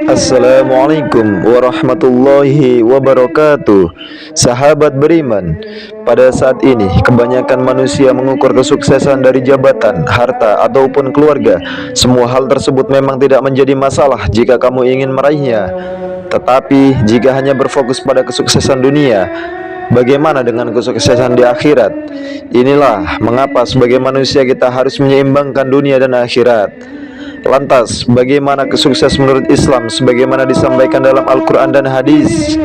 Assalamualaikum warahmatullahi wabarakatuh. Sahabat beriman, pada saat ini kebanyakan manusia mengukur kesuksesan dari jabatan, harta, ataupun keluarga. Semua hal tersebut memang tidak menjadi masalah jika kamu ingin meraihnya. Tetapi jika hanya berfokus pada kesuksesan dunia, bagaimana dengan kesuksesan di akhirat? Inilah mengapa sebagai manusia kita harus menyeimbangkan dunia dan akhirat. Lantas, bagaimana kesuksesan menurut Islam sebagaimana disampaikan dalam Al-Quran dan hadis?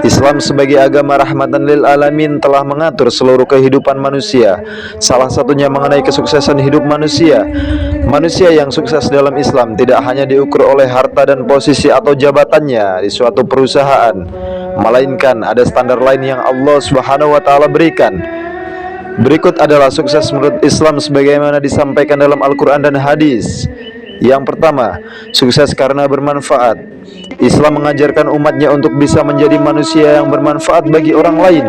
Islam sebagai agama rahmatan lil alamin telah mengatur seluruh kehidupan manusia. Salah satunya mengenai kesuksesan hidup manusia. Manusia yang sukses dalam Islam tidak hanya diukur oleh harta dan posisi atau jabatannya di suatu perusahaan, melainkan ada standar lain yang Allah Subhanahu wa taala berikan. Berikut adalah sukses menurut Islam sebagaimana disampaikan dalam Al-Quran dan hadis. Yang pertama, sukses karena bermanfaat. Islam mengajarkan umatnya untuk bisa menjadi manusia yang bermanfaat bagi orang lain.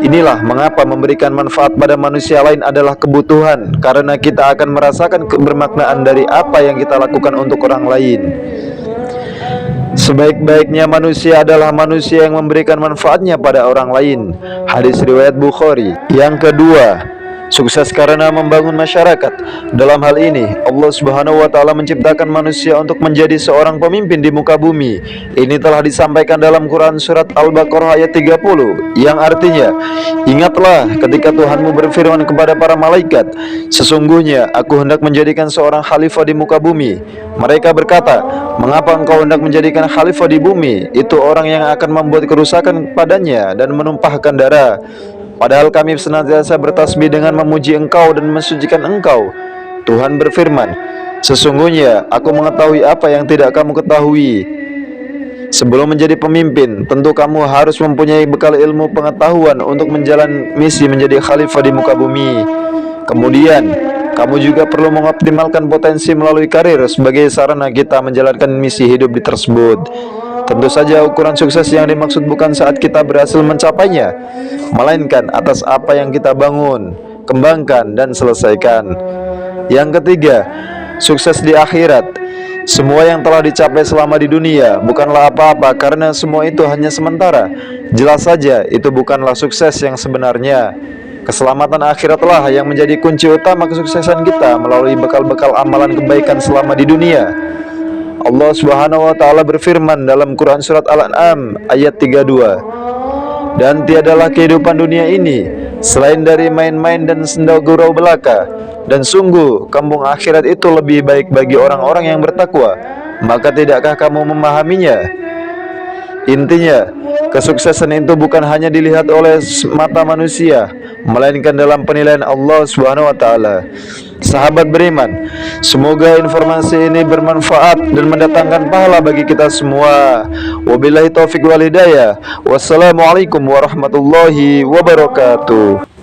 Inilah mengapa memberikan manfaat pada manusia lain adalah kebutuhan, karena kita akan merasakan kebermaknaan dari apa yang kita lakukan untuk orang lain. Sebaik-baiknya manusia adalah manusia yang memberikan manfaatnya pada orang lain. Hadis riwayat Bukhari. Yang kedua, sukses karena membangun masyarakat. Dalam hal ini, Allah Subhanahu wa taala menciptakan manusia untuk menjadi seorang pemimpin di muka bumi. Ini telah disampaikan dalam Quran surat Al-Baqarah ayat 30, yang artinya, ingatlah ketika Tuhanmu berfirman kepada para malaikat, sesungguhnya aku hendak menjadikan seorang khalifah di muka bumi. Mereka berkata, mengapa engkau hendak menjadikan khalifah di bumi? Itu orang yang akan membuat kerusakan padanya dan menumpahkan darah. Padahal kami senantiasa bertasbih dengan memuji engkau dan mensucikan engkau. Tuhan berfirman, sesungguhnya aku mengetahui apa yang tidak kamu ketahui. Sebelum menjadi pemimpin, tentu kamu harus mempunyai bekal ilmu pengetahuan untuk menjalani misi menjadi khalifah di muka bumi. Kemudian, kamu juga perlu mengoptimalkan potensi melalui karir sebagai sarana kita menjalankan misi hidup di tersebut. Tentu saja ukuran sukses yang dimaksud bukan saat kita berhasil mencapainya, melainkan atas apa yang kita bangun, kembangkan, dan selesaikan. Yang ketiga, sukses di akhirat. Semua yang telah dicapai selama di dunia bukanlah apa-apa karena semua itu hanya sementara. Jelas saja itu bukanlah sukses yang sebenarnya. Keselamatan akhiratlah yang menjadi kunci utama kesuksesan kita melalui bekal-bekal amalan kebaikan selama di dunia. Allah Subhanahu wa taala berfirman dalam Quran surat Al-An'am ayat 32, dan tiadalah kehidupan dunia ini selain dari main-main dan senda gurau belaka, dan sungguh kampung akhirat itu lebih baik bagi orang-orang yang bertakwa. Maka tidakkah kamu memahaminya? Intinya, kesuksesan itu bukan hanya dilihat oleh mata manusia, melainkan dalam penilaian Allah Subhanahu wa taala. Sahabat beriman, semoga informasi ini bermanfaat dan mendatangkan pahala bagi kita semua. Wabillahi taufiq wal hidayah. Wassalamualaikum warahmatullahi wabarakatuh.